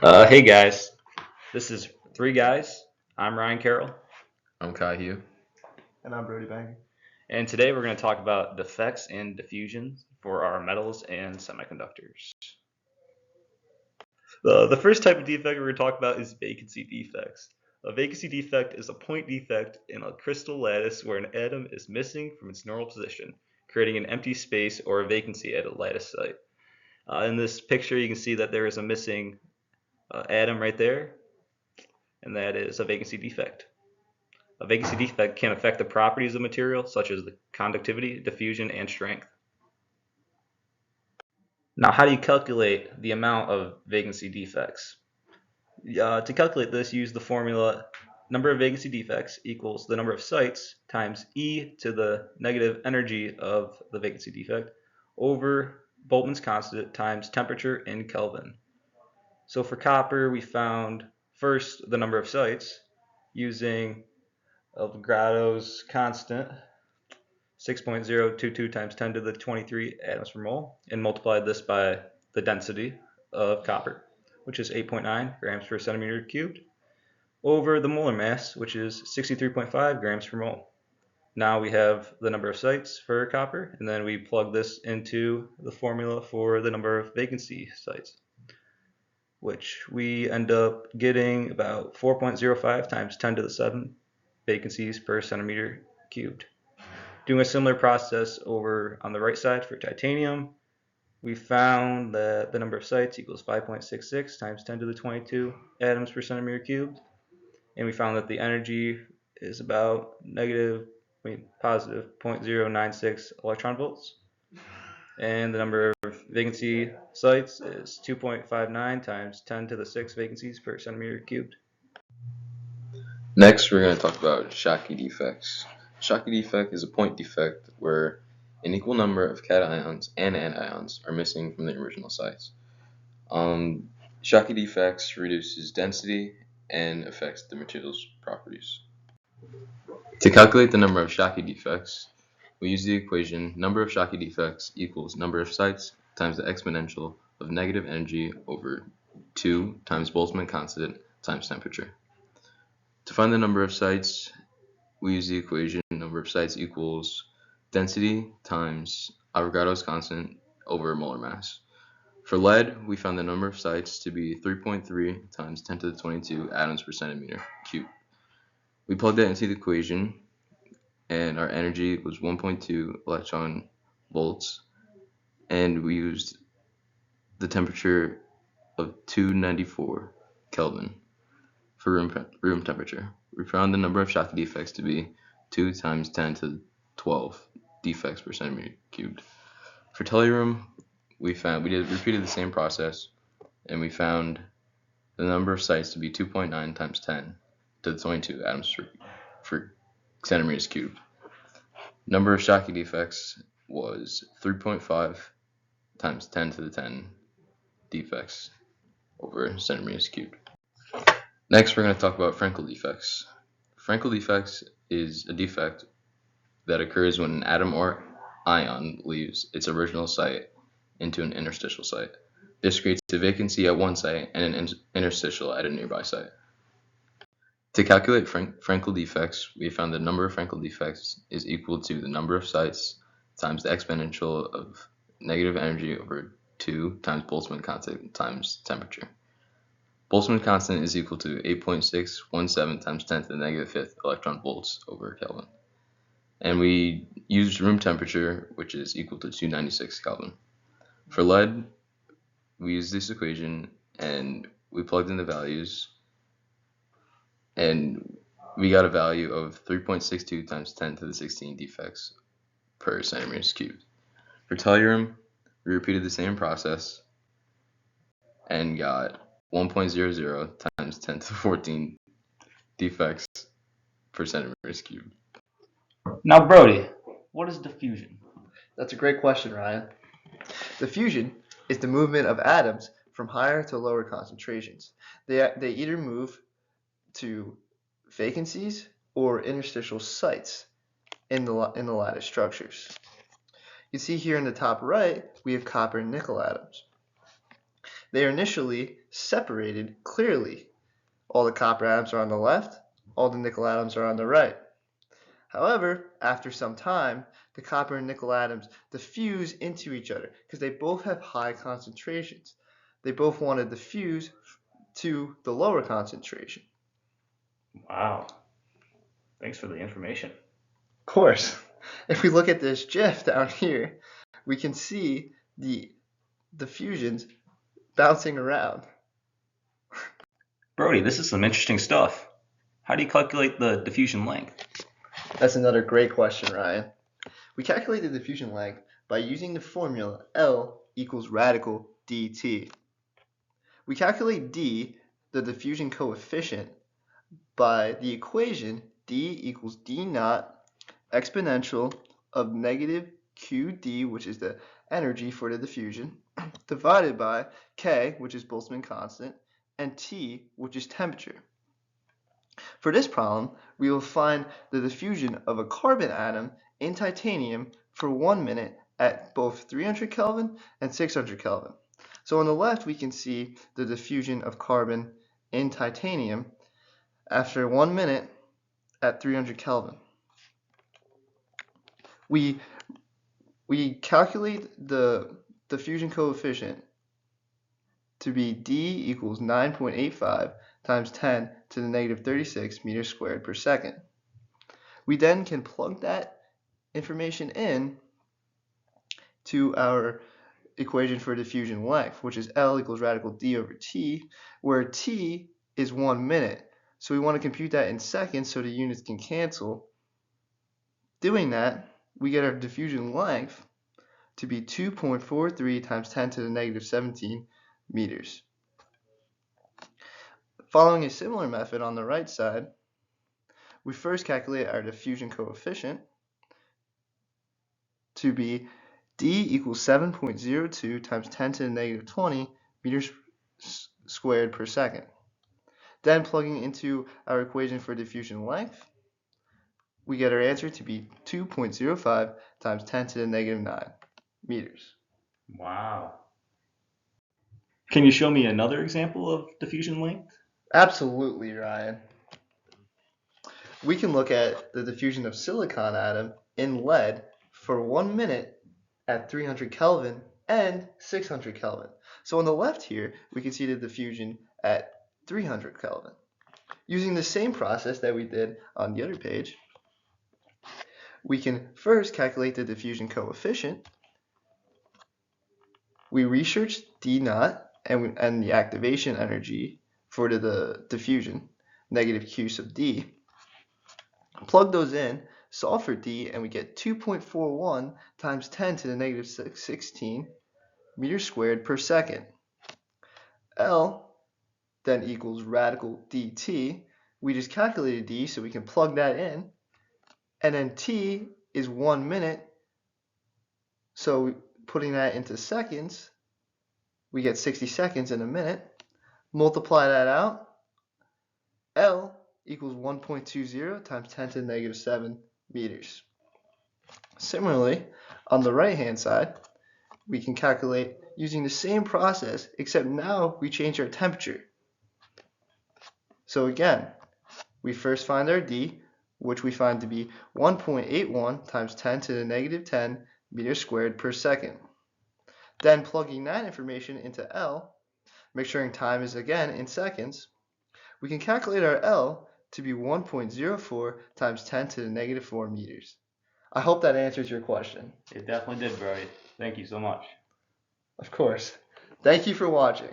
Hey guys, this is Three Guys. I'm Ryan Carroll, I'm Kai Hugh. And I'm Brody Banker. and today we're going to talk about defects and diffusions for our metals and semiconductors. The first type of defect we're going to talk about is vacancy defects. A vacancy defect is a point defect in a crystal lattice where an atom is missing from its normal position, creating an empty space or a vacancy at a lattice site. In this picture, you can see that there is a missing atom right there, and that is a vacancy defect. A vacancy defect can affect the properties of material, such as the conductivity, diffusion, and strength. Now, how do you calculate the amount of vacancy defects? To calculate this, use the formula number of vacancy defects equals the number of sites times e to the negative energy of the vacancy defect over Boltzmann's constant times temperature in Kelvin. So for copper, we found first the number of sites using Avogadro's constant, 6.022 times 10 to the 23 atoms per mole, and multiplied this by the density of copper, which is 8.9 grams per centimeter cubed, over the molar mass, which is 63.5 grams per mole. Now we have the number of sites for copper, and then we plug this into the formula for the number of vacancy sites, which we end up getting about 4.05 times 10 to the 7 vacancies per centimeter cubed. Doing a similar process over on the right side for titanium, we found that the number of sites equals 5.66 times 10 to the 22 atoms per centimeter cubed, and we found that the energy is about positive 0.096 electron volts, and the number of vacancy sites is 2.59 times 10 to the 6 vacancies per centimeter cubed. Next, we're going to talk about Schottky defects. Schottky defect is a point defect where an equal number of cations and anions are missing from the original sites. Schottky defects reduces density and affects the material's properties. To calculate the number of Schottky defects, we use the equation number of Schottky defects equals number of sites times the exponential of negative energy over 2 times Boltzmann constant times temperature. To find the number of sites, we use the equation number of sites equals density times Avogadro's constant over molar mass. For lead, we found the number of sites to be 3.3 times 10 to the 22 atoms per centimeter cubed. We plugged that into the equation, and our energy was 1.2 electron volts, and we used the temperature of 294 Kelvin for room temperature. We found the number of Schottky defects to be 2 times 10 to 12 defects per centimeter cubed. For tellurium, we repeated the same process, and we found the number of sites to be 2.9 times 10 to the 22 atoms per centimeters cubed. Number of Schottky defects was 3.5 times 10 to the 10 defects over centimeters cubed. Next, we're going to talk about Frenkel defects. Frenkel defects is a defect that occurs when an atom or ion leaves its original site into an interstitial site. This creates a vacancy at one site and an interstitial at a nearby site. To calculate Frenkel defects, we found the number of Frenkel defects is equal to the number of sites times the exponential of negative energy over 2 times Boltzmann constant times temperature. Boltzmann constant is equal to 8.617 times 10 to the negative 5th electron volts over Kelvin. And we used room temperature, which is equal to 296 Kelvin. For lead, we used this equation and we plugged in the values, and we got a value of 3.62 times 10 to the 16 defects per centimeters cubed. For tellurium, we repeated the same process and got 1.00 times 10 to the 14 defects per centimeters cubed. Now, Brody, what is diffusion? That's a great question, Ryan. Diffusion is the movement of atoms from higher to lower concentrations. They either move to vacancies or interstitial sites in the lattice structures. You see here in the top right, we have copper and nickel atoms. They are initially separated clearly. All the copper atoms are on the left, all the nickel atoms are on the right. However, after some time, the copper and nickel atoms diffuse into each other because they both have high concentrations. They both want to diffuse to the lower concentration. Wow. Thanks for the information. Of course, if we look at this GIF down here, we can see the diffusions bouncing around. Brody, this is some interesting stuff. How do you calculate the diffusion length? That's another great question, Ryan. We calculate the diffusion length by using the formula L equals radical dt. We calculate d, the diffusion coefficient, by the equation d equals d naught exponential of negative qd, which is the energy for the diffusion, divided by k, which is Boltzmann constant, and T, which is temperature. For this problem, we will find the diffusion of a carbon atom in titanium for 1 minute at both 300 Kelvin and 600 Kelvin. So on the left, we can see the diffusion of carbon in titanium after 1 minute at 300 Kelvin. We calculate the diffusion coefficient to be D equals 9.85 times 10 to the negative 36 meters squared per second. We then can plug that information in to our equation for diffusion length, which is L equals radical D over T, where T is 1 minute. So we want to compute that in seconds so the units can cancel. Doing that, we get our diffusion length to be 2.43 times 10 to the negative 17 meters. Following a similar method on the right side, we first calculate our diffusion coefficient to be D equals 7.02 times 10 to the negative 20 meters squared per second. Then plugging into our equation for diffusion length, we get our answer to be 2.05 times 10 to the negative 9 meters. Wow. Can you show me another example of diffusion length? Absolutely, Ryan. We can look at the diffusion of silicon atom in lead for 1 minute at 300 Kelvin and 600 Kelvin. So on the left here, we can see the diffusion at 300 Kelvin. Using the same process that we did on the other page, we can first calculate the diffusion coefficient. We research D naught and the activation energy for the diffusion, negative Q sub D. Plug those in, solve for D, and we get 2.41 times 10 to the negative 16 meters squared per second. L then equals radical dt. We just calculated D, so we can plug that in. And then T is 1 minute. So putting that into seconds, we get 60 seconds in a minute. Multiply that out. L equals 1.20 times 10 to the negative 7 meters. Similarly, on the right-hand side, we can calculate using the same process, except now we change our temperature. So again, we first find our D, which we find to be 1.81 times 10 to the negative 10 meters squared per second. Then plugging that information into L, make sure time is again in seconds, we can calculate our L to be 1.04 times 10 to the negative 4 meters. I hope that answers your question. It definitely did, Brody. Thank you so much. Of course. Thank you for watching.